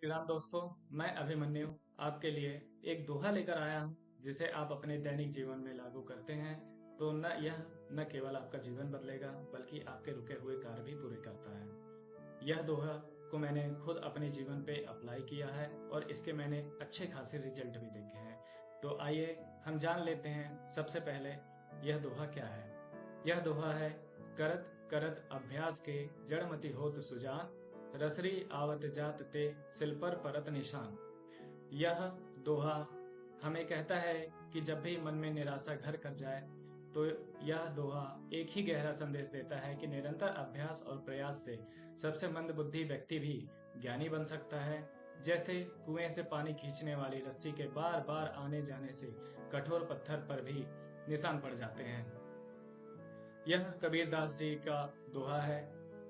श्री राम दोस्तों। मैं अभिमन्यु आपके लिए एक दोहा लेकर आया हूँ जिसे आप अपने दैनिक जीवन में लागू करते हैं तो न केवल आपका जीवन बदलेगा बल्कि आपके रुके हुए कार्य भी पूरे करता है। यह दोहा को मैंने खुद अपने जीवन पे अप्लाई किया है और इसके मैंने अच्छे खासे रिजल्ट भी देखे हैं। तो आइए हम जान लेते हैं सबसे पहले यह दोहा क्या है। यह दोहा है, करत करत अभ्यास के जड़मति होत सुजान, रसरी आवत जात ते सिल पर परत निशान। यह दोहा हमें कहता है कि जब भी मन में निराशा घर कर जाए तो यह दोहा एक ही गहरा संदेश देता है कि निरंतर अभ्यास और प्रयास से सबसे मंदबुद्धि व्यक्ति भी ज्ञानी बन सकता है। जैसे कुएं से पानी खींचने वाली रस्सी के बार बार आने जाने से कठोर पत्थर पर भी निशान पड़ जाते हैं। यह कबीरदास जी का दोहा है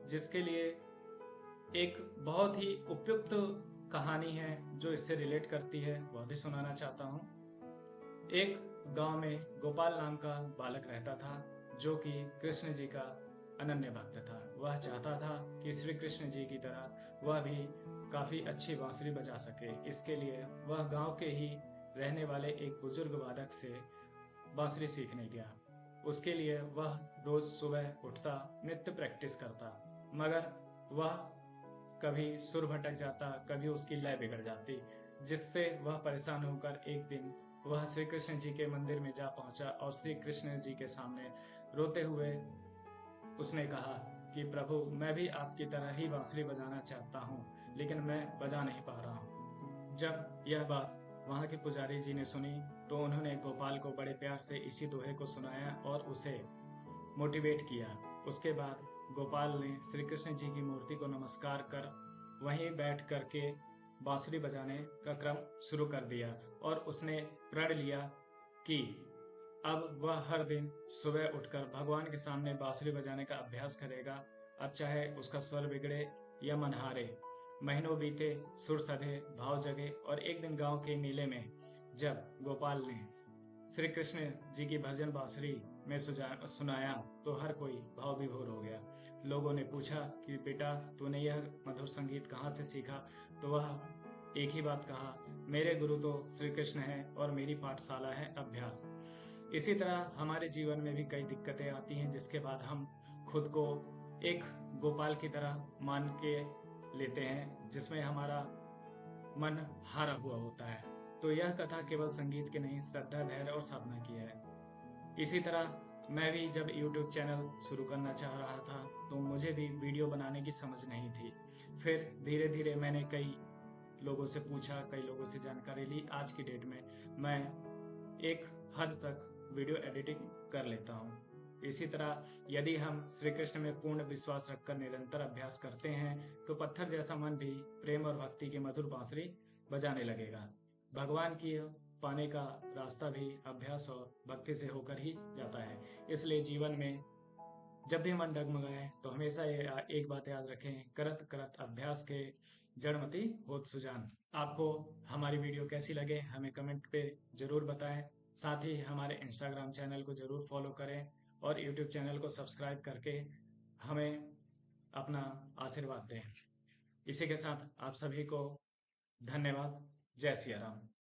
जिसके लिए एक बहुत ही उपयुक्त कहानी है जो इससे रिलेट करती है, वह भी सुनाना चाहता हूँ। एक गांव में गोपाल नाम का बालक रहता था जो कि कृष्ण जी का अनन्य भक्त था। वह चाहता था कि श्री कृष्ण जी की तरह वह भी काफी अच्छी बांसुरी बजा सके। इसके लिए वह गांव के ही रहने वाले एक बुजुर्ग वादक से बांसुरी सीखने गया। उसके लिए वह रोज सुबह उठता, नित्य प्रैक्टिस करता, मगर वह कभी सुर भटक जाता, कभी उसकी लय बिगड़ जाती, जिससे वह परेशान होकर एक दिन वह श्री कृष्ण जी के मंदिर में जा पहुंचा और श्री कृष्ण जी के सामने रोते हुए उसने कहा कि प्रभु, मैं भी आपकी तरह ही बांसुरी बजाना चाहता हूँ, लेकिन मैं बजा नहीं पा रहा हूँ। जब यह बात वहां के पुजारी जी ने सुनी तो उन्होंने गोपाल को बड़े प्यार से इसी दोहे को सुनाया और उसे मोटिवेट किया। उसके बाद गोपाल ने श्री कृष्ण जी की मूर्ति को नमस्कार कर वहीं बैठ करके बांसुरी बजाने का क्रम शुरू कर दिया और उसने प्रण लिया कि अब वह हर दिन सुबह उठकर भगवान के सामने बांसुरी बजाने का अभ्यास करेगा। अब चाहे उसका स्वर बिगड़े या मन हारे। महीनों बीते, सुर सधे, भाव जगे और एक दिन गांव के मेले में जब गोपाल ने श्री कृष्ण जी की भजन बांसुरी में सुनाया तो हर कोई भाव विभोर हो गया। लोगों ने पूछा कि बेटा, तूने यह मधुर संगीत कहाँ से सीखा? तो वह एक ही बात कहा, मेरे गुरु तो श्री कृष्ण है और मेरी पाठशाला है अभ्यास। इसी तरह हमारे जीवन में भी कई दिक्कतें आती हैं जिसके बाद हम खुद को एक गोपाल की तरह मान के लेते हैं जिसमें हमारा मन हारा हुआ होता है। तो यह कथा केवल संगीत की नहीं, श्रद्धा, धैर्य और साधना की है। इसी तरह मैं भी जब YouTube चैनल शुरू करना चाह रहा था तो मुझे भी वीडियो बनाने की समझ नहीं थी। फिर धीरे धीरे मैंने कई लोगों से पूछा, कई लोगों से जानकारी ली। आज की डेट में मैं एक हद तक वीडियो एडिटिंग कर लेता हूँ। इसी तरह यदि हम श्री कृष्ण में पूर्ण विश्वास रखकर निरंतर अभ्यास करते हैं तो पत्थर जैसा मन भी प्रेम और भक्ति की मधुर बांसुरी बजाने लगेगा। भगवान की पाने का रास्ता भी अभ्यास और भक्ति से होकर ही जाता है। इसलिए जीवन में जब भी मन डगमगाए तो हमेशा ये एक बात याद रखें, करत करत अभ्यास के जड़मति होत सुजान। आपको हमारी वीडियो कैसी लगे हमें कमेंट पे जरूर बताएं। साथ ही हमारे इंस्टाग्राम चैनल को जरूर फॉलो करें और यूट्यूब चैनल को सब्सक्राइब करके हमें अपना आशीर्वाद दें। इसी के साथ आप सभी को धन्यवाद। जय सिया राम।